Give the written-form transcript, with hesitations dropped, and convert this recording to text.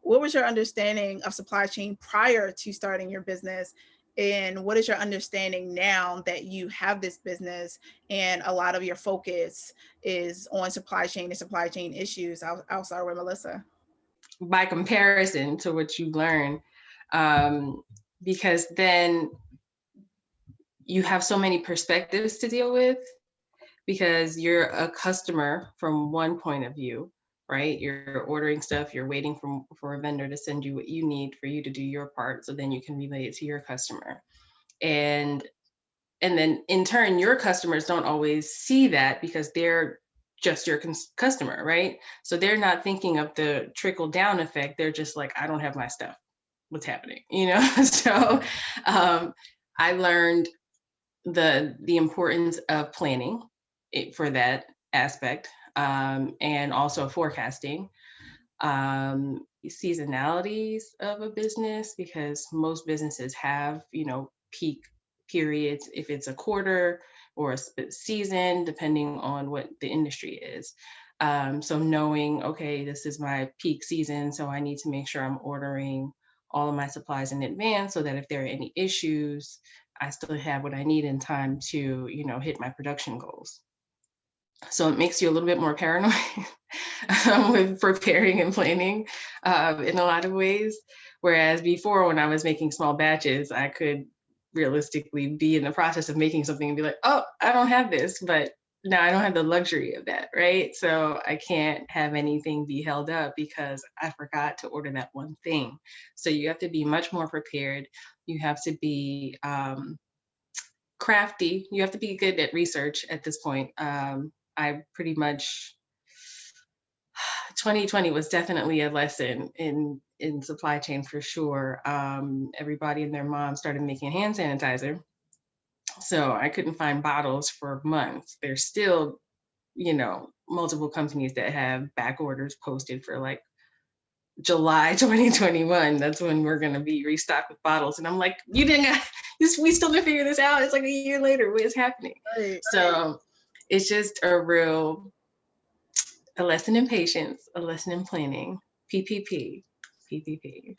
what was your understanding of supply chain prior to starting your business? And what is your understanding now that you have this business and a lot of your focus is on supply chain and supply chain issues? I'll start with Melissa. By comparison to what you learn, um, because then you have so many perspectives to deal with because you're a customer from one point of view, right? You're ordering stuff, you're waiting for a vendor to send you what you need for you to do your part so then you can relay it to your customer. And and then in turn your customers don't always see that because they're just your customer, right? So they're not thinking of the trickle down effect. They're just like, I don't have my stuff. What's happening? So um, I learned the importance of planning for that aspect, and also forecasting, seasonalities of a business because most businesses have peak periods if it's a quarter or a season depending on what the industry is. So knowing, okay, this is my peak season, so I need to make sure I'm ordering all of my supplies in advance so that if there are any issues, I still have what I need in time to hit my production goals. So it makes you a little bit more paranoid with preparing and planning, in a lot of ways. Whereas before, when I was making small batches, I could realistically be in the process of making something and be like, oh, I don't have this. But now I don't have the luxury of that, right? So I can't have anything be held up because I forgot to order that one thing. So you have to be much more prepared. You have to be crafty. You have to be good at research at this point. I pretty much 2020 was definitely a lesson in supply chain for sure. Everybody and their mom started making hand sanitizer, so I couldn't find bottles for months. There's still, multiple companies that have back orders posted for like July 2021. That's when we're gonna be restocked with bottles, and I'm like, you didn't. We still didn't figure this out. It's like a year later. What is happening? Right. So it's just a lesson in patience, a lesson in planning. PPP, PPP.